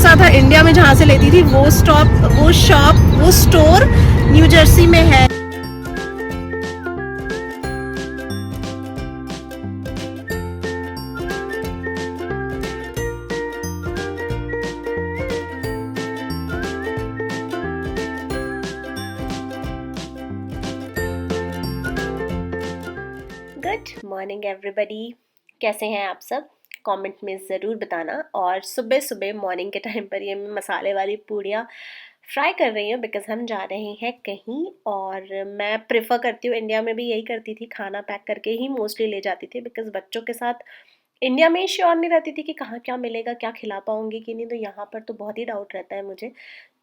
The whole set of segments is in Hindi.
भरोसा था इंडिया में जहाँ से लेती थी वो शॉप वो स्टोर न्यू जर्सी में है। गुड मॉर्निंग एवरीबॉडी, कैसे हैं आप सब? कमेंट में ज़रूर बताना। और सुबह सुबह मॉर्निंग के टाइम पर ये मैं मसाले वाली पूड़ियाँ फ्राई कर रही हूँ बिकॉज़ हम जा रहे हैं कहीं। और मैं प्रेफर करती हूँ, इंडिया में भी यही करती थी, खाना पैक करके ही मोस्टली ले जाती थी बिकॉज़ बच्चों के साथ इंडिया में ही श्योर नहीं रहती थी कि कहाँ क्या मिलेगा, क्या खिला पाऊँगी कि नहीं, तो यहाँ पर तो बहुत ही डाउट रहता है मुझे।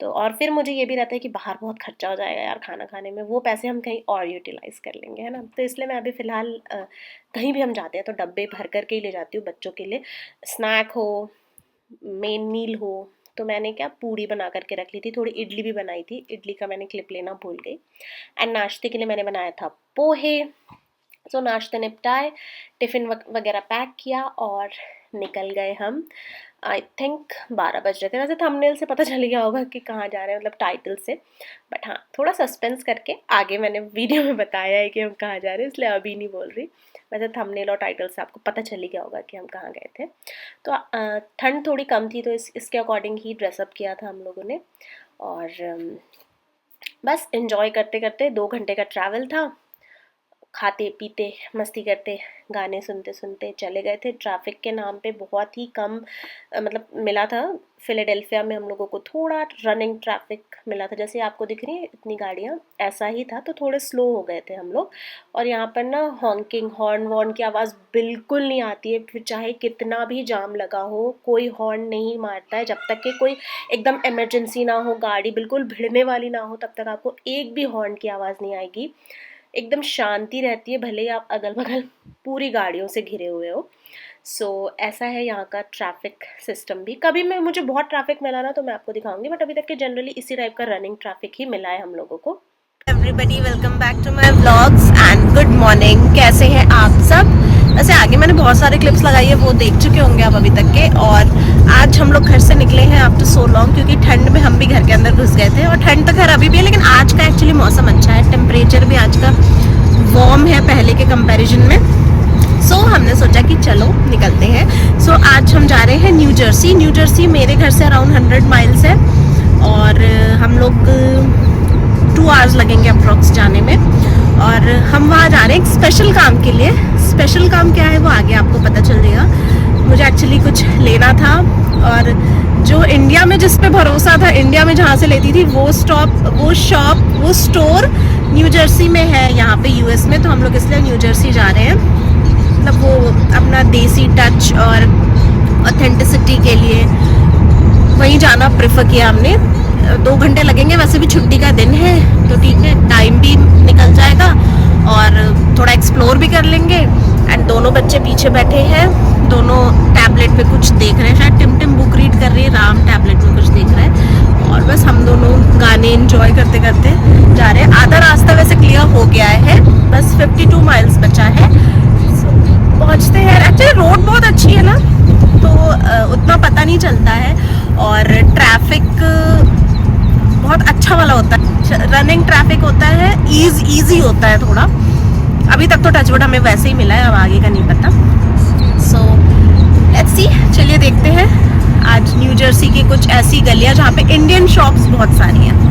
तो और फिर मुझे ये भी रहता है कि बाहर बहुत खर्चा हो जाएगा यार खाना खाने में, वो पैसे हम कहीं और यूटिलाइज़ कर लेंगे, है ना? तो इसलिए मैं अभी फ़िलहाल कहीं भी हम जाते हैं तो डब्बे भर कर के ही ले जाती हूँ बच्चों के लिए, स्नैक हो, मेन मील हो। तो मैंने क्या पूड़ी बना करके रख ली थी, थोड़ी इडली भी बनाई थी, इडली का मैंने क्लिप लेना भूल गई। एंड नाश्ते के लिए मैंने बनाया था पोहे। तो नाश्ते निपटाए, टिफ़िन वगैरह पैक किया और निकल गए हम। आई थिंक 12 बज रहे थे। वैसे थंबनेल से पता चल गया होगा कि कहाँ जा रहे हैं, मतलब टाइटल से। बट हाँ, थोड़ा सस्पेंस करके आगे मैंने वीडियो में बताया है कि हम कहाँ जा रहे हैं, इसलिए अभी नहीं बोल रही। वैसे थंबनेल और टाइटल से आपको पता चल ही गया होगा कि हम कहाँ गए थे। तो ठंड थोड़ी कम थी तो इसके अकॉर्डिंग ही ड्रेसअप किया था हम लोगों ने। और बस इन्जॉय करते करते 2 घंटे का ट्रैवल था, खाते पीते मस्ती करते गाने सुनते सुनते चले गए थे। ट्रैफिक के नाम पे बहुत ही कम मतलब मिला था। फिलाडेल्फिया में हम लोगों को थोड़ा रनिंग ट्रैफिक मिला था, जैसे आपको दिख रही है इतनी गाड़ियाँ, ऐसा ही था। तो थोड़े स्लो हो गए थे हम लोग। और यहाँ पर ना हॉन्किंग, हॉर्न वॉर्न की आवाज़ बिल्कुल नहीं आती है, फिर चाहे कितना भी जाम लगा हो कोई हॉर्न नहीं मारता है। जब तक कि कोई एकदम इमरजेंसी ना हो, गाड़ी बिल्कुल भिड़ने वाली ना हो, तब तक आपको एक भी हॉर्न की आवाज़ नहीं आएगी। एकदम शांति रहती है, भले ही आप अगल बगल पूरी गाड़ियों से घिरे हुए हो। सो ऐसा है यहाँ का ट्रैफिक सिस्टम भी। कभी मैं मुझे बहुत ट्रैफिक मिला ना तो मैं आपको दिखाऊंगी, बट अभी तक के जनरली इसी टाइप का रनिंग ट्रैफिक ही मिला है हम लोगों को। Everybody welcome back to my vlogs and good morning. कैसे हैं आप सब? वैसे आगे मैंने बहुत सारे क्लिप्स लगाई है, वो देख चुके होंगे आप अभी तक के। और आज हम लोग घर से निकले हैं आफ्टर सो लॉन्ग, क्योंकि ठंड में हम भी घर के अंदर घुस गए थे। और ठंड तो खैर अभी भी है, लेकिन आज का एक्चुअली मौसम अच्छा है, टेम्परेचर भी आज का वार्म है पहले के कंपैरिजन में। सो हमने सोचा कि चलो निकलते हैं। सो आज हम जा रहे हैं न्यू जर्सी। न्यू जर्सी मेरे घर से अराउंड 100 माइल्स है और हम लोग 2 आवर्स लगेंगे अप्रॉक्स जाने में। और हम वहाँ जा रहे हैं एक स्पेशल काम के लिए। स्पेशल काम क्या है वो आगे आपको पता चल जाएगा। मुझे एक्चुअली कुछ लेना था, और जो इंडिया में जिस पे भरोसा था इंडिया में जहाँ से लेती थी वो शॉप वो स्टोर न्यू जर्सी में है, यहाँ पे यूएस में। तो हम लोग इसलिए न्यू जर्सी जा रहे हैं, मतलब वो अपना देसी टच और ऑथेंटिसिटी के लिए वहीं जाना प्रेफर किया हमने। 2 घंटे लगेंगे, वैसे भी छुट्टी का दिन है तो ठीक है, टाइम भी निकल जाएगा और थोड़ा एक्सप्लोर भी कर लेंगे। एंड दोनों बच्चे पीछे बैठे हैं, दोनों टैबलेट पे कुछ देख रहे हैं, शायद टिम बुक रीड कर रही है, राम टैबलेट में कुछ देख रहा है। और बस हम दोनों गाने एंजॉय करते करते जा रहे हैं। आधा रास्ता वैसे क्लियर हो गया है, बस 52 माइल्स बचा है। पहुँचते हैं। एक्चुअली रोड बहुत अच्छी है ना, तो उतना पता नहीं चलता है। और ट्रैफिक बहुत अच्छा वाला होता है, रनिंग ट्रैफिक होता है, ईजी होता है थोड़ा। अभी तक तो टचवुड हमें वैसे ही मिला है, अब आगे का नहीं पता। सो लेट्स सी, चलिए देखते हैं आज न्यू जर्सी की कुछ ऐसी गलियां जहाँ पे इंडियन शॉप्स बहुत सारी हैं।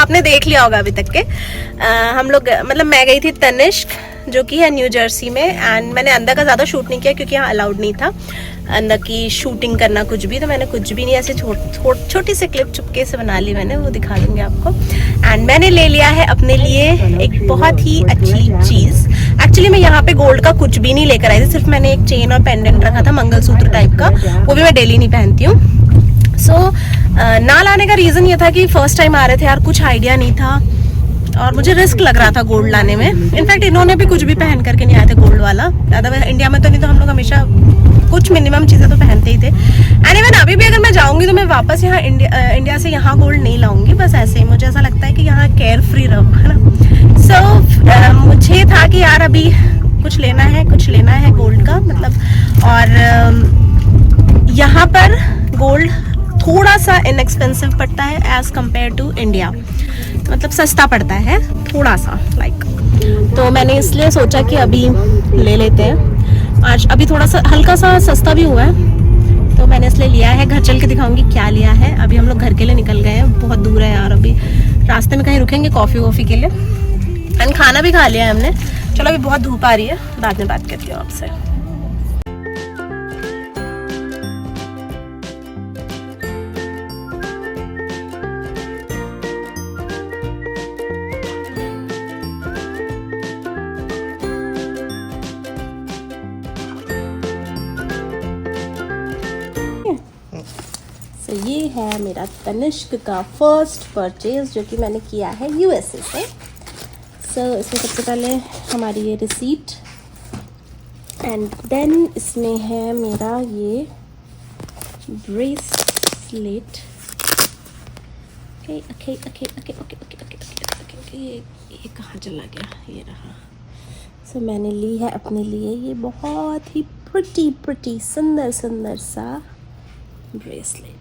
आपने देख लिया होगा अभी तक के। हम लोग मतलब मैं गई थी तनिष्क जो कि है न्यू जर्सी में, एंड मैंने अंदर का ज़्यादा शूट नहीं किया क्योंकि यहाँ अलाउड नहीं था अंदर की शूटिंग करना कुछ भी, तो मैंने कुछ भी नहीं, ऐसे छोटी सी क्लिप चुपके से बना ली मैंने, वो दिखा दूंगी आपको। एंड मैंने ले लिया है अपने लिए एक बहुत ही अच्छी चीज़। एक्चुअली मैं यहाँ पे गोल्ड का कुछ भी नहीं लेकर आई थी, सिर्फ मैंने एक चेन और पेंडेंट रखा था मंगलसूत्र टाइप का, वो भी मैं डेली नहीं पहनती हूँ। सो ना लाने का रीज़न ये था कि फर्स्ट टाइम आ रहे थे यार, कुछ आइडिया नहीं था और मुझे रिस्क लग रहा था गोल्ड लाने में। इनफैक्ट इन्होंने भी कुछ भी पहन करके नहीं आए थे गोल्ड वाला, ज़्यादा इंडिया में तो नहीं, तो हम लोग हमेशा कुछ मिनिमम चीज़ें तो पहनते ही थे। एंड इवन अभी भी अगर मैं जाऊँगी तो मैं वापस यहाँ इंडिया से यहाँ गोल्ड नहीं लाऊंगी, बस ऐसे ही मुझे ऐसा लगता है कि यहाँ केयर फ्री रहो, है ना। सो मुझे था कि यार अभी कुछ लेना है गोल्ड का मतलब, और यहाँ पर गोल्ड थोड़ा सा इनएक्सपेंसिव पड़ता है एज कम्पेयर टू इंडिया, मतलब सस्ता पड़ता है थोड़ा सा लाइक। तो मैंने इसलिए सोचा कि अभी ले लेते हैं, आज अभी थोड़ा सा हल्का सा सस्ता भी हुआ है, तो मैंने इसलिए लिया है। घर चल के दिखाऊंगी क्या लिया है। अभी हम लोग घर के लिए निकल गए हैं, बहुत दूर है यार, अभी रास्ते में कहीं रुकेंगे कॉफ़ी वॉफ़ी के लिए, एंड खाना भी खा लिया है हमने। चलो अभी बहुत धूप आ रही है, बाद में बात करती हूँ आपसे। तो ये है मेरा तनिष्क का फर्स्ट परचेज जो कि मैंने किया है यूएसए से। इसमें सबसे पहले हमारी ये रिसीट, एंड देन इसमें है मेरा ये ब्रेसलेट। ये कहाँ चला गया, ये रहा। मैंने ली है अपने लिए ये बहुत ही प्रिटी सुंदर सा ब्रेसलेट।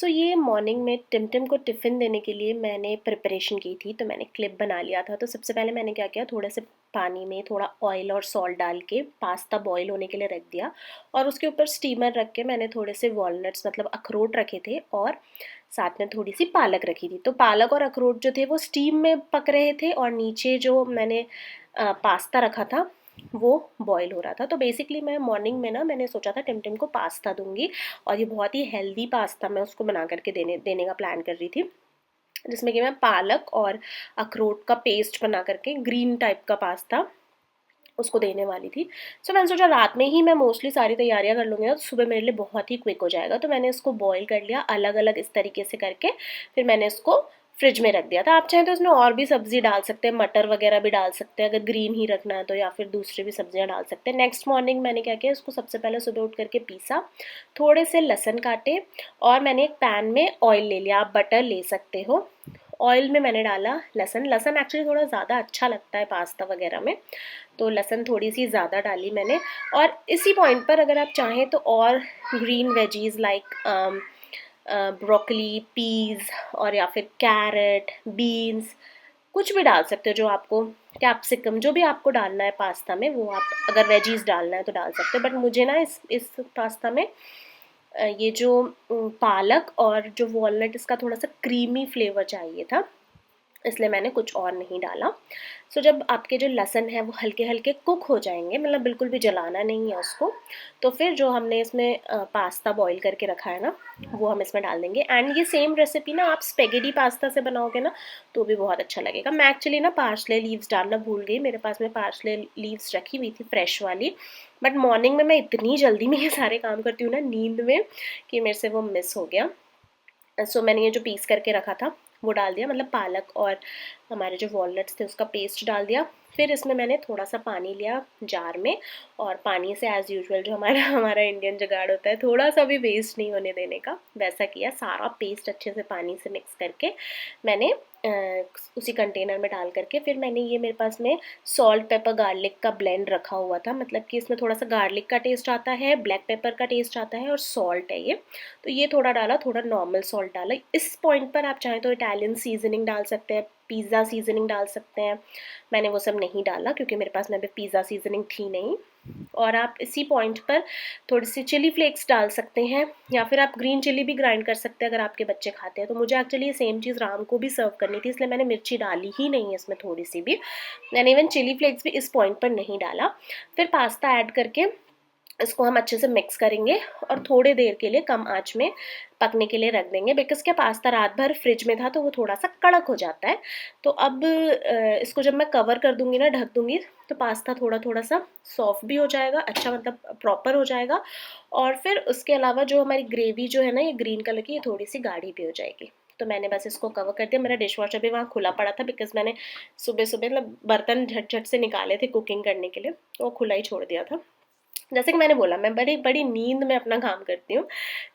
ये मॉर्निंग में टिमटिम को टिफ़िन देने के लिए मैंने प्रिपरेशन की थी, तो मैंने क्लिप बना लिया था। तो सबसे पहले मैंने क्या किया, थोड़े से पानी में थोड़ा ऑयल और सॉल्ट डाल के पास्ता बॉईल होने के लिए रख दिया, और उसके ऊपर स्टीमर रख के मैंने थोड़े से वॉलनट्स मतलब अखरोट रखे थे, और साथ में थोड़ी सी पालक रखी थी। तो पालक और अखरोट जो थे वो स्टीम में पक रहे थे, और नीचे जो मैंने पास्ता रखा था वो बॉईल हो रहा था। तो बेसिकली मैं मॉर्निंग में ना मैंने सोचा था टिमटिम को पास्ता दूंगी, और ये बहुत ही हेल्दी पास्ता मैं उसको बना करके देने का प्लान कर रही थी, जिसमें कि मैं पालक और अखरोट का पेस्ट बना करके ग्रीन टाइप का पास्ता उसको देने वाली थी। मैंने सोचा रात में ही मैं मोस्टली सारी तैयारियां कर लूँगी ना, तो सुबह मेरे लिए बहुत ही क्विक हो जाएगा। तो मैंने इसको बॉईल कर लिया अलग अलग इस तरीके से करके, फिर मैंने इसको फ्रिज में रख दिया था। आप चाहें तो इसमें और भी सब्जी डाल सकते हैं, मटर वगैरह भी डाल सकते हैं अगर ग्रीन ही रखना है तो, या फिर दूसरी भी सब्जियां डाल सकते हैं। नेक्स्ट मॉर्निंग मैंने क्या किया, इसको सबसे पहले सुबह उठ करके पीसा, थोड़े से लहसुन काटे, और मैंने एक पैन में ऑयल ले लिया, आप बटर ले सकते हो। ऑयल में मैंने डाला लहसुन एक्चुअली थोड़ा ज़्यादा अच्छा लगता है पास्ता वगैरह में, तो लहसुन थोड़ी सी ज़्यादा डाली मैंने। और इसी पॉइंट पर अगर आप चाहें तो और green veggies like broccoli, peas, और या फिर कैरेट, बीन्स, कुछ भी डाल सकते हो जो आपको, कैप्सिकम, जो भी आपको डालना है पास्ता में वो आप अगर वेजीज डालना है तो डाल सकते हो। बट मुझे ना इस पास्ता में ये जो पालक और जो वॉलनट, इसका थोड़ा सा क्रीमी फ्लेवर चाहिए था, इसलिए मैंने कुछ और नहीं डाला। जब आपके जो लहसुन है वो हल्के हल्के कुक हो जाएंगे, मतलब बिल्कुल भी जलाना नहीं है उसको, तो फिर जो हमने इसमें पास्ता बॉईल करके रखा है ना वो हम इसमें डाल देंगे। एंड ये सेम रेसिपी ना आप स्पेगेटी पास्ता से बनाओगे ना तो भी बहुत अच्छा लगेगा। मैं एक्चुअली ना पार्सले लीव्स डालना भूल गई, मेरे पास में पार्सले लीव्स रखी हुई थी फ्रेश वाली, बट मॉर्निंग में मैं इतनी जल्दी में ये सारे काम करती हूँ ना नींद में कि मेरे से वो मिस हो गया। मैंने ये जो पीस करके रखा था वो डाल दिया, मतलब पालक और हमारे जो वॉलनट्स थे उसका पेस्ट डाल दिया। फिर इसमें मैंने थोड़ा सा पानी लिया जार में, और पानी से एज़ यूजुअल जो हमारा हमारा इंडियन जुगाड़ होता है, थोड़ा सा भी वेस्ट नहीं होने देने का, वैसा किया। सारा पेस्ट अच्छे से पानी से मिक्स करके मैंने उसी कंटेनर में डाल करके, फिर मैंने ये मेरे पास में सॉल्ट पेपर गार्लिक का ब्लेंड रखा हुआ था, मतलब कि इसमें थोड़ा सा गार्लिक का टेस्ट आता है, ब्लैक पेपर का टेस्ट आता है और सॉल्ट है ये, तो ये थोड़ा डाला, थोड़ा नॉर्मल सॉल्ट डाला। इस पॉइंट पर आप चाहें तो इटालियन सीजनिंग डाल सकते हैं, पिज़्ज़ा सीजनिंग डाल सकते हैं। मैंने वो सब नहीं डाला क्योंकि मेरे पास में अभी पिज़्ज़ा सीजनिंग थी नहीं। और आप इसी पॉइंट पर थोड़ी सी चिली फ्लेक्स डाल सकते हैं, या फिर आप ग्रीन चिली भी ग्राइंड कर सकते हैं अगर आपके बच्चे खाते हैं। तो मुझे एक्चुअली ये सेम चीज़ राम को भी सर्व करनी थी, इसलिए मैंने मिर्ची डाली ही नहीं है इसमें थोड़ी सी भी। मैंने इवन चिली फ्लेक्स भी इस पॉइंट पर नहीं डाला। फिर पास्ता ऐड करके इसको हम अच्छे से मिक्स करेंगे और थोड़ी देर के लिए कम आंच में पकने के लिए रख देंगे, बिकॉज क्या पास्ता रात भर फ्रिज में था तो वो थोड़ा सा कड़क हो जाता है। तो अब इसको जब मैं कवर कर दूंगी ना, ढक दूंगी, तो पास्ता थोड़ा थोड़ा सा सॉफ्ट भी हो जाएगा, अच्छा मतलब प्रॉपर हो जाएगा। और फिर उसके अलावा जो हमारी ग्रेवी जो है ना, ये ग्रीन कलर की, ये थोड़ी सी गाढ़ी भी हो जाएगी। तो मैंने बस इसको कवर कर दिया। मेरा डिश वॉशर भी वहाँ खुला पड़ा था, बिकॉज मैंने सुबह सुबह मतलब बर्तन झट झट से निकाले थे कुकिंग करने के लिए, तो वो खुला ही छोड़ दिया था। जैसे कि मैंने बोला, मैं बड़ी बड़ी नींद में अपना काम करती हूँ।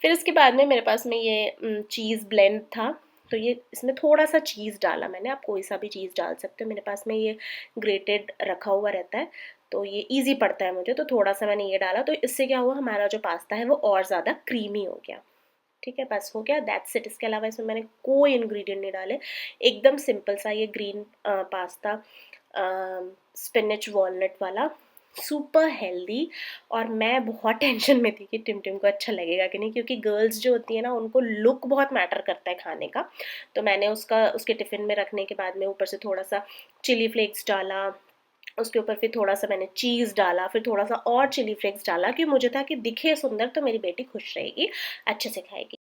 फिर उसके बाद में मेरे पास में ये चीज़ ब्लेंड था, तो ये इसमें थोड़ा सा चीज़ डाला मैंने, आप कोई सा भी चीज़ डाल सकते हो। मेरे पास में ये ग्रेटेड रखा हुआ रहता है, तो ये इजी पड़ता है मुझे, तो थोड़ा सा मैंने ये डाला। तो इससे क्या हुआ, हमारा जो पास्ता है वो और ज़्यादा क्रीमी हो गया। ठीक है, बस हो गया, दैट्स इट। इसके अलावा इसमें मैंने कोई इंग्रेडिएंट नहीं डाले, एकदम सिंपल सा ये ग्रीन पास्ता, स्पिनच वॉलनट वाला, सुपर हेल्दी। और मैं बहुत टेंशन में थी कि टिम को अच्छा लगेगा कि नहीं, क्योंकि गर्ल्स जो होती है ना, उनको लुक बहुत मैटर करता है खाने का। तो मैंने उसके टिफ़िन में रखने के बाद में ऊपर से थोड़ा सा चिली फ्लेक्स डाला, उसके ऊपर फिर थोड़ा सा मैंने चीज़ डाला, फिर थोड़ा सा और चिली फ्लेक्स डाला, कि मुझे था कि दिखे सुंदर तो मेरी बेटी खुश रहेगी, अच्छे से खाएगी।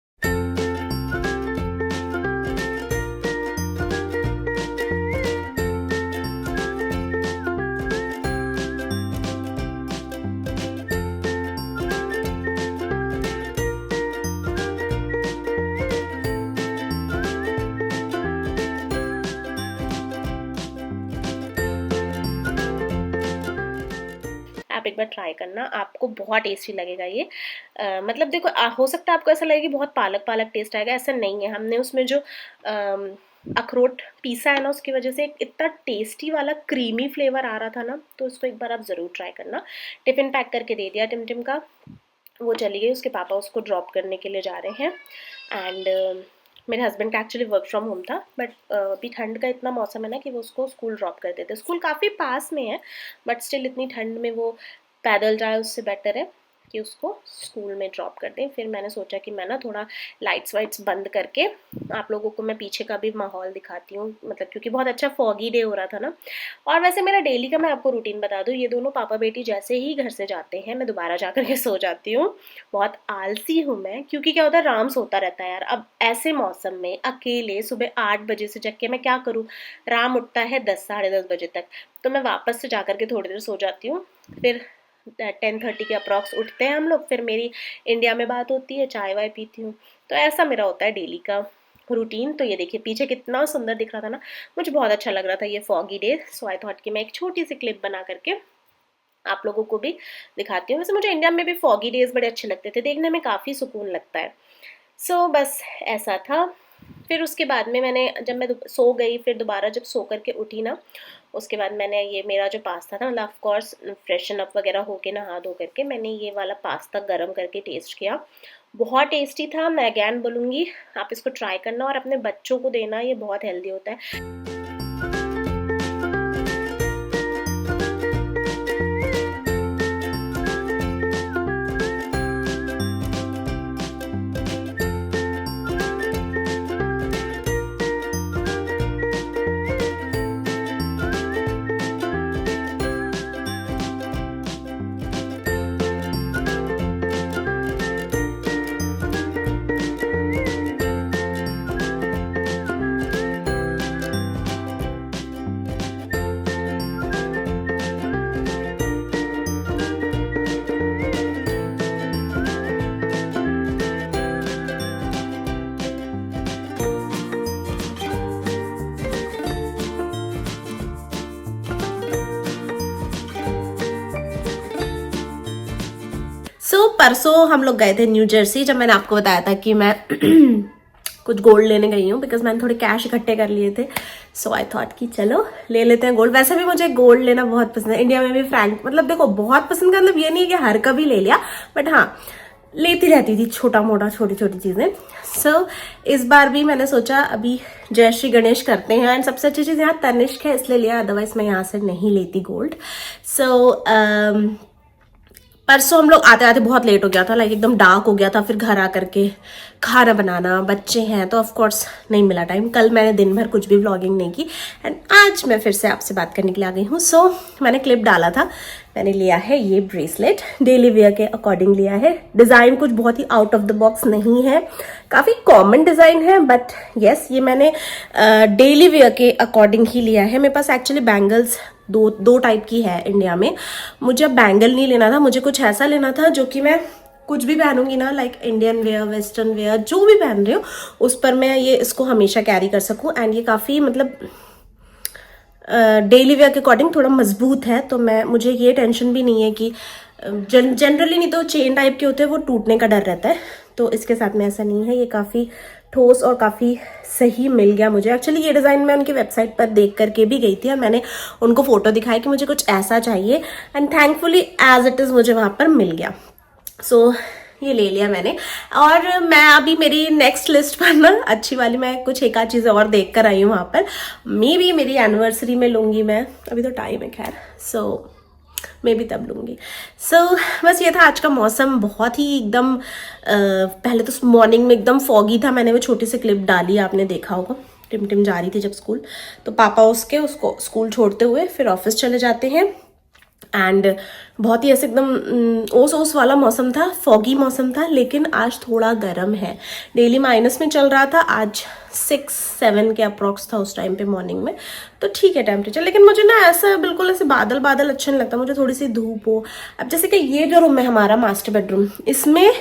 आप एक बार ट्राई करना, आपको बहुत टेस्टी लगेगा ये। मतलब देखो, हो सकता है आपको ऐसा लगे कि बहुत पालक पालक टेस्ट आएगा, ऐसा नहीं है। हमने उसमें जो अखरोट पीसा है ना, उसकी वजह से इतना टेस्टी वाला क्रीमी फ्लेवर आ रहा था ना, तो उसको एक बार आप ज़रूर ट्राई करना। टिफ़िन पैक करके दे दिया टिम का, वो चली गई, उसके पापा उसको ड्रॉप करने के लिए जा रहे हैं। एंड मेरे हस्बैंड का एक्चुअली वर्क फ्रॉम होम था, बट अभी ठंड का इतना मौसम है ना कि वो उसको स्कूल ड्रॉप कर देते। स्कूल काफ़ी पास में है, बट स्टिल इतनी ठंड में वो पैदल जाए, उससे बेटर है कि उसको स्कूल में ड्रॉप कर दें। फिर मैंने सोचा कि मैं ना थोड़ा लाइट्स वाइट्स बंद करके आप लोगों को मैं पीछे का भी माहौल दिखाती हूँ, मतलब क्योंकि बहुत अच्छा फॉगी डे हो रहा था ना। और वैसे मेरा डेली का मैं आपको रूटीन बता दूँ, ये दोनों पापा बेटी जैसे ही घर से जाते हैं, मैं दोबारा जा कर के सो जाती हूँ। बहुत आलसी हूँ मैं, क्योंकि क्या होता है, राम सोता रहता है यार। अब ऐसे मौसम में अकेले सुबह 8 बजे से जग के मैं क्या करूँ, राम उठता है 10 साढ़े 10 बजे तक, तो मैं वापस से जा कर के थोड़ी देर सो जाती हूँ। फिर 10:30 के अप्रॉक्स उठते हैं हम लोग, फिर मेरी इंडिया में बात होती है, चाय वाय पीती हूँ। तो ऐसा मेरा होता है डेली का रूटीन। तो ये देखिए पीछे कितना सुंदर दिख रहा था ना, मुझे बहुत अच्छा लग रहा था ये foggy day. So I thought कि मैं एक छोटी सी क्लिप बना करके आप लोगों को भी दिखाती हूँ। वैसे मुझे इंडिया में भी फॉगी डेज बड़े अच्छे लगते थे, देखने में काफ़ी सुकून लगता है। सो बस ऐसा था। फिर उसके बाद में जब मैं सो गई, फिर दोबारा जब सो करके उठी ना, उसके बाद मैंने ये मेरा जो पास्ता था, मतलब ऑफ कोर्स फ्रेशन अप वगैरह होके नहा धो करके मैंने ये वाला पास्ता गरम करके टेस्ट किया। बहुत टेस्टी था। मैं अगैन बोलूँगी आप इसको ट्राई करना और अपने बच्चों को देना, ये बहुत हेल्दी होता है। परसों हम लोग गए थे न्यू जर्सी, जब मैंने आपको बताया था कि मैं कुछ गोल्ड लेने गई हूँ, बिकॉज मैंने थोड़े कैश इकट्ठे कर लिए थे। सो आई थॉट कि चलो ले लेते हैं गोल्ड। वैसे भी मुझे गोल्ड लेना बहुत पसंद है, इंडिया में भी फ्रैंक, मतलब देखो बहुत पसंद का मतलब ये नहीं है कि हर कभी ले लिया, बट हाँ लेती रहती थी छोटा मोटा छोटी छोटी चीजें। सो इस बार भी मैंने सोचा अभी जय श्री गणेश करते हैं, एंड सबसे अच्छी चीज यहाँ तनिष्क है इसलिए लिया, अदरवाइज मैं यहाँ से नहीं लेती गोल्ड। सो परसों हम लोग आते आते बहुत लेट हो गया था, लाइक एकदम डार्क हो गया था, फिर घर आकर के खाना बनाना, बच्चे हैं तो ऑफ कोर्स नहीं मिला टाइम। कल मैंने दिन भर कुछ भी व्लॉगिंग नहीं की, एंड आज मैं फिर से आपसे बात करने के लिए आ गई हूँ। सो मैंने क्लिप डाला था, मैंने लिया है ये ब्रेसलेट, डेली वेयर के अकॉर्डिंग लिया है। डिज़ाइन कुछ बहुत ही आउट ऑफ द बॉक्स नहीं है, काफ़ी कॉमन डिज़ाइन है, बट येस ये मैंने डेली वेयर के अकॉर्डिंग ही लिया है। मेरे पास एक्चुअली बैंगल्स दो टाइप की है इंडिया में। मुझे अब बैंगल नहीं लेना था, मुझे कुछ ऐसा लेना था जो कि मैं कुछ भी पहनूंगी ना, like Indian wear, western wear, जो भी पहन रही हूँ उस पर मैं ये इसको हमेशा कैरी कर सकूँ। एंड ये काफ़ी मतलब डेली वेयर के अकॉर्डिंग थोड़ा मजबूत है, तो मुझे ये टेंशन भी नहीं है कि जनरली नहीं तो चेन टाइप के होते हैं वो टूटने का डर रहता है, तो इसके साथ में ऐसा नहीं है। ये काफ़ी ठोस और काफ़ी सही मिल गया मुझे। एक्चुअली ये डिज़ाइन मैं उनकी वेबसाइट पर देख करके भी गई थी और मैंने उनको फोटो दिखाया कि मुझे कुछ ऐसा चाहिए, and thankfully as it is मुझे वहाँ पर मिल गया। सो ये ले लिया मैंने। और मैं अभी मेरी नेक्स्ट लिस्ट पर ना अच्छी वाली मैं कुछ एक आध चीज़ें और देख कर आई हूँ वहाँ पर, मे बी मेरी एनिवर्सरी में लूँगी मैं, अभी तो टाइम है खैर, सो मैं भी तब लूँगी। सो बस ये था आज का मौसम, बहुत ही एकदम पहले तो मॉर्निंग में एकदम फॉगी था, मैंने वो छोटी सी क्लिप डाली आपने देखा होगा, टिम टिम जा रही थी जब स्कूल, तो पापा उसको स्कूल छोड़ते हुए फिर ऑफिस चले जाते हैं, एंड बहुत ही ऐसे एकदम ओस ओस वाला मौसम था, फॉगी मौसम था, लेकिन आज थोड़ा गर्म है। डेली माइनस में चल रहा था, आज 6-7 के अप्रॉक्स था उस टाइम पे मॉर्निंग में, तो ठीक है टेम्परेचर। लेकिन मुझे ना ऐसा बिल्कुल ऐसे बादल बादल अच्छा नहीं लगता, मुझे थोड़ी सी धूप हो। अब जैसे कि ये जो रूम है हमारा मास्टर बेडरूम, इसमें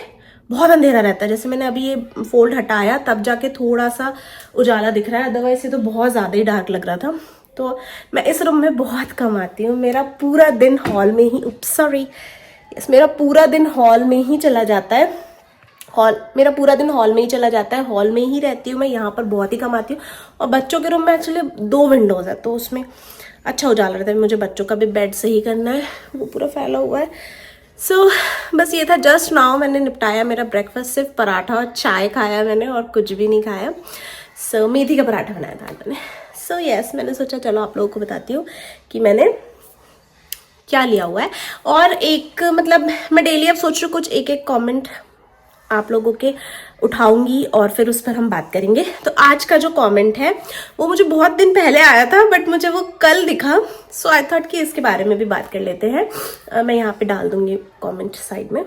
बहुत अंधेरा रहता है, जैसे मैंने अभी ये फोल्ड हटाया तब जाके थोड़ा सा उजाला दिख रहा है, अदरवाइज ये तो बहुत ज़्यादा ही डार्क लग रहा था। तो मैं इस रूम में बहुत कम आती हूँ, मेरा पूरा दिन हॉल में ही मेरा पूरा दिन हॉल में ही चला जाता है, मेरा पूरा दिन हॉल में ही चला जाता है, हॉल में ही रहती हूँ मैं, यहाँ पर बहुत ही कम आती हूँ। और बच्चों के रूम में एक्चुअली 2 विंडोज़ है, तो उसमें अच्छा उजाला रहता है। मुझे बच्चों का भी बेड सही करना है, वो पूरा फैला हुआ है। सो बस ये था, जस्ट नाउ मैंने निपटाया मेरा ब्रेकफास्ट, सिर्फ पराठा और चाय खाया मैंने और कुछ भी नहीं खाया। सो मेथी का पराठा बनाया था मैंने। सो यस, मैंने सोचा चलो आप लोगों को बताती हूँ कि मैंने क्या लिया हुआ है। और एक मतलब मैं डेली अब सोच रही हूँ कुछ एक कमेंट आप लोगों के उठाऊंगी और फिर उस पर हम बात करेंगे। तो आज का जो कमेंट है वो मुझे बहुत दिन पहले आया था, बट मुझे वो कल दिखा, सो आई थॉट कि इसके बारे में भी बात कर लेते हैं। मैं यहाँ पे डाल दूंगी कमेंट साइड में।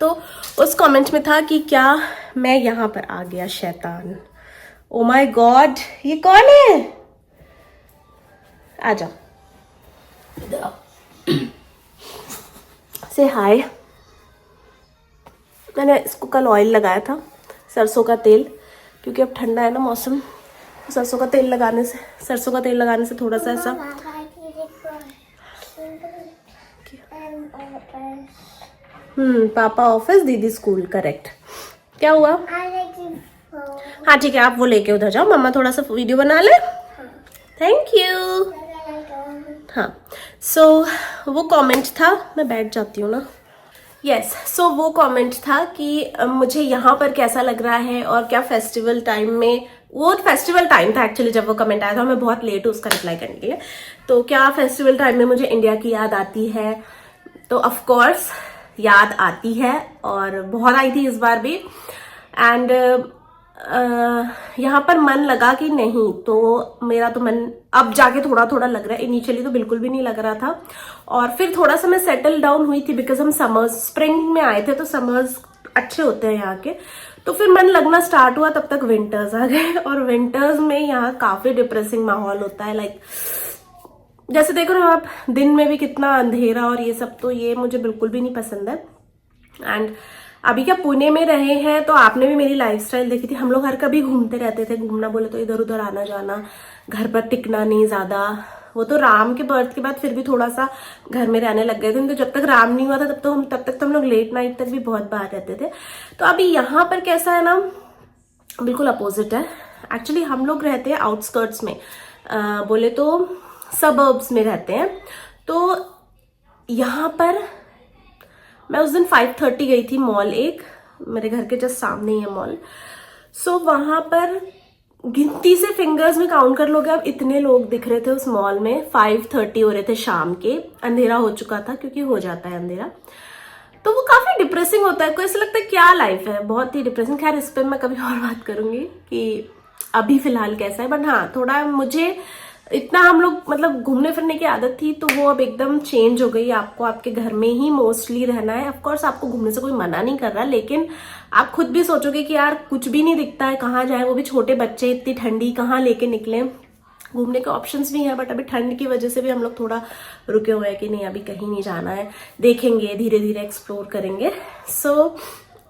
तो उस कमेंट में था कि क्या मैं यहाँ पर आ गया शैतान। ओ माय गॉड, ये कौन है? आ जाओ, इधर आओ, से हाय। मैंने इसको कल ऑयल लगाया था, सरसों का तेल, क्योंकि अब ठंडा है ना मौसम, सरसों का तेल लगाने से थोड़ा सा ऐसा पापा ऑफिस, दीदी स्कूल, करेक्ट। क्या हुआ? हाँ ठीक है, आप वो लेके उधर जाओ, मम्मा थोड़ा सा वीडियो बना ले। Thank you. हाँ, सो वो कमेंट था, मैं बैठ जाती हूँ ना। यस, सो वो कमेंट था कि मुझे यहाँ पर कैसा लग रहा है और क्या फेस्टिवल टाइम में, वो फेस्टिवल टाइम था एक्चुअली जब वो कमेंट आया था, मैं बहुत लेट हूँ उसका रिप्लाई करने के लिए। तो क्या फेस्टिवल टाइम में मुझे इंडिया की याद आती है? तो ऑफ कोर्स याद आती है, और बहुत आई थी इस बार भी। एंड यहाँ पर मन लगा कि नहीं, तो मेरा तो मन अब जाके थोड़ा थोड़ा लग रहा है, इनिशियली तो बिल्कुल भी नहीं लग रहा था। और फिर थोड़ा सा मैं सेटल डाउन हुई थी, बिकॉज हम समर्स स्प्रिंग में आए थे, तो समर्स अच्छे होते हैं यहाँ के, तो फिर मन लगना स्टार्ट हुआ, तब तक विंटर्स आ गए। और विंटर्स में यहाँ काफी डिप्रेसिंग माहौल होता है, लाइक जैसे देखो ना आप, दिन में भी कितना अंधेरा और ये सब, तो ये मुझे बिल्कुल भी नहीं पसंद है। एंड अभी क्या पुणे में रहे हैं, तो आपने भी मेरी लाइफस्टाइल देखी थी, हम लोग हर कभी घूमते रहते थे, घूमना बोले तो इधर उधर आना जाना, घर पर टिकना नहीं ज्यादा, वो तो राम के बर्थ के बाद फिर भी थोड़ा सा घर में रहने लग गए थे, तो जब तक राम नहीं हुआ था तब तक हम लोग लेट नाइट तक भी बहुत बाहर रहते थे। तो अभी यहाँ पर कैसा है ना, बिल्कुल अपोजिट है। एक्चुअली हम लोग रहते हैं आउटस्कर्ट्स में, बोले तो सबर्ब्स में रहते हैं। तो यहाँ पर मैं उस दिन 5:30 गई थी मॉल, एक मेरे घर के जस्ट सामने ही है मॉल। सो वहां पर गिनती से फिंगर्स में काउंट कर लोगे आप, इतने लोग दिख रहे थे उस मॉल में। 5:30 हो रहे थे शाम के, अंधेरा हो चुका था क्योंकि हो जाता है अंधेरा। तो वो काफी डिप्रेसिंग होता है, कोई ऐसा लगता है क्या लाइफ है, बहुत ही डिप्रेसिंग। खैर इस पर मैं कभी और बात करूंगी कि अभी फिलहाल कैसा है। बट हाँ, थोड़ा मुझे इतना हम लोग मतलब घूमने फिरने की आदत थी तो वो अब एकदम चेंज हो गई। आपको आपके घर में ही मोस्टली रहना है। ऑफ कोर्स आपको घूमने से कोई मना नहीं कर रहा, लेकिन आप खुद भी सोचोगे कि यार कुछ भी नहीं दिखता है, कहाँ जाए, वो भी छोटे बच्चे, इतनी ठंडी कहाँ लेके निकले। घूमने के ऑप्शंस भी हैं बट अभी ठंड की वजह से भी हम लोग थोड़ा रुके हुए हैं कि नहीं अभी कहीं नहीं जाना है, देखेंगे, धीरे धीरे एक्सप्लोर करेंगे। सो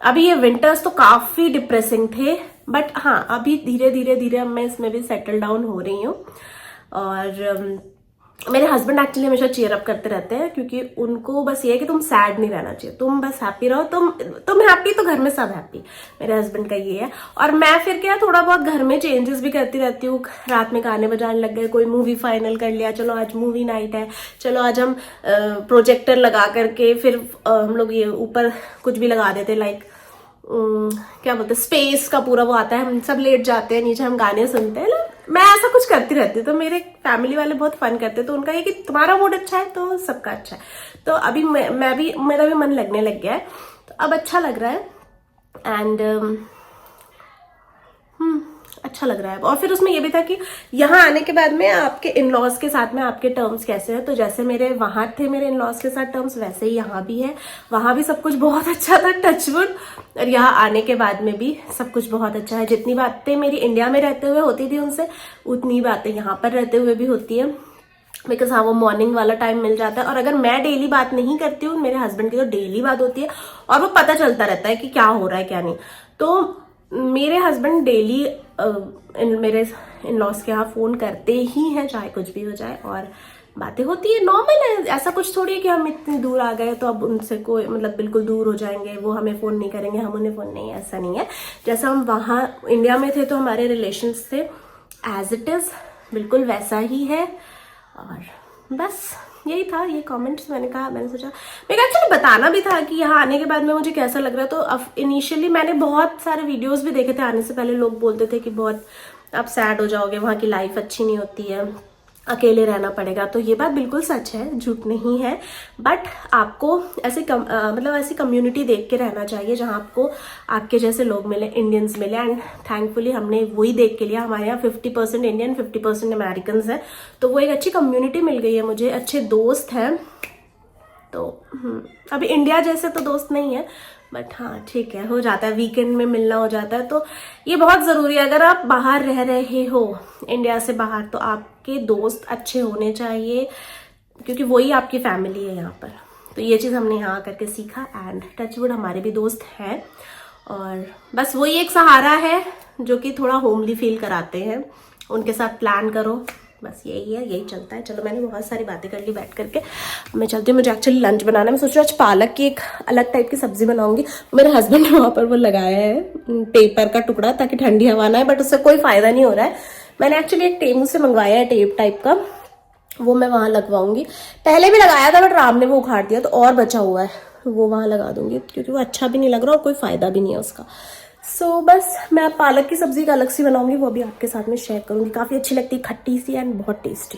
अभी ये विंटर्स तो काफी डिप्रेसिंग थे, बट हाँ अभी धीरे धीरे धीरे अब मैं इसमें भी सेटल डाउन हो रही हूँ। और मेरे हस्बैंड एक्चुअली हमेशा चीयर अप करते रहते हैं, क्योंकि उनको बस ये है कि तुम सैड नहीं रहना चाहिए, तुम बस हैप्पी रहो। तुम हैप्पी तो घर में सब हैप्पी, मेरे हस्बैंड का ये है। और मैं फिर क्या थोड़ा बहुत घर में चेंजेस भी करती रहती हूँ। रात में गाने बजाने लग गए, कोई मूवी फाइनल कर लिया, चलो आज मूवी नाइट है, चलो आज हम प्रोजेक्टर लगा करके फिर हम लोग ये ऊपर कुछ भी लगा देते, लाइक क्या बोलते हैं, स्पेस का पूरा वो आता है, हम सब लेट जाते हैं नीचे, हम गाने सुनते हैं ना। मैं ऐसा कुछ करती रहती हूँ, तो मेरे फैमिली वाले बहुत फन करते हैं। तो उनका ये कि तुम्हारा मूड अच्छा है तो सबका अच्छा है। तो अभी मेरा भी मन लगने लग गया है, तो अब अच्छा लग रहा है। एंड अच्छा लग रहा है। और फिर उसमें ये भी था कि यहाँ आने के बाद में आपके इन लॉज के साथ में आपके टर्म्स कैसे हैं। तो जैसे मेरे वहां थे मेरे इन लॉज के साथ टर्म्स, वैसे ही यहाँ भी है। वहां भी सब कुछ बहुत अच्छा था, टचवुड। और यहाँ आने के बाद में भी सब कुछ बहुत अच्छा है। जितनी बातें मेरी इंडिया में रहते हुए होती थी उनसे, उतनी बातें यहाँ पर रहते हुए भी होती है। बिकॉज हाँ वो मॉर्निंग वाला टाइम मिल जाता है। और अगर मैं डेली बात नहीं करती हूँ, मेरे हस्बैंड की तो डेली बात होती है और वो पता चलता रहता है कि क्या हो रहा है क्या नहीं। तो मेरे हस्बैंड डेली मेरे इन लॉज के यहाँ फोन करते ही हैं, चाहे कुछ भी हो जाए, और बातें होती है, नॉर्मल है। ऐसा कुछ थोड़ी है कि हम इतनी दूर आ गए तो अब उनसे कोई मतलब बिल्कुल दूर हो जाएंगे, वो हमें फोन नहीं करेंगे, हम उन्हें फोन नहीं, ऐसा नहीं है। जैसा हम वहाँ इंडिया में थे तो हमारे रिलेशंस थे, एज इट इज बिल्कुल वैसा ही है। और बस यही था, ये कमेंट्स मैंने कहा, मैंने सोचा मेरे एक्चुअली बताना भी था कि यहाँ आने के बाद में मुझे कैसा लग रहा है। तो अब इनिशियली मैंने बहुत सारे वीडियोस भी देखे थे आने से पहले, लोग बोलते थे कि बहुत आप सैड हो जाओगे, वहाँ की लाइफ अच्छी नहीं होती है, अकेले रहना पड़ेगा। तो ये बात बिल्कुल सच है, झूठ नहीं है। बट आपको ऐसे मतलब ऐसी कम्युनिटी देख के रहना चाहिए जहाँ आपको आपके जैसे लोग मिले, इंडियंस मिले। एंड थैंकफुली हमने वही देख के लिया। हमारे यहाँ 50% इंडियन 50% अमेरिकन है, तो वो एक अच्छी कम्युनिटी मिल गई है मुझे, अच्छे दोस्त हैं। तो अभी इंडिया जैसे तो दोस्त नहीं है, बट हाँ ठीक है, हो जाता है, वीकेंड में मिलना हो जाता है। तो ये बहुत ज़रूरी है। अगर आप बाहर रह रहे हो इंडिया से बाहर, तो आपके दोस्त अच्छे होने चाहिए, क्योंकि वही आपकी फैमिली है यहाँ पर। तो ये चीज़ हमने यहाँ करके सीखा। एंड टचवुड हमारे भी दोस्त हैं, और बस वही एक सहारा है जो कि थोड़ा होमली फील कराते हैं। उनके साथ प्लान करो, बस यही है, यही चलता है। चलो मैंने बहुत सारी बातें कर ली बैठ करके, मैं चलती हूँ। मुझे एक्चुअली लंच बनाना है। मैं सोच रही हूँ आज पालक की एक अलग टाइप की सब्जी बनाऊंगी। मेरे हस्बैंड ने वहाँ पर वो लगाया है पेपर का टुकड़ा ताकि ठंडी हवा ना आए, बट उससे कोई फायदा नहीं हो रहा है। मैंने एक्चुअली एक टेमू से मंगवाया है टेप टाइप का, वो मैं वहाँ लगवाऊंगी। पहले भी लगाया था बट राम ने वो उखाड़ दिया, तो और बचा हुआ है, वो वहाँ लगा दूंगी, क्योंकि वो अच्छा भी नहीं लग रहा और कोई फायदा भी नहीं है उसका। सो बस मैं पालक की सब्जी का अलग सी बनाऊंगी, वो भी आपके साथ में शेयर करूंगी। काफी अच्छी लगती है, खट्टी सी एंड बहुत टेस्टी।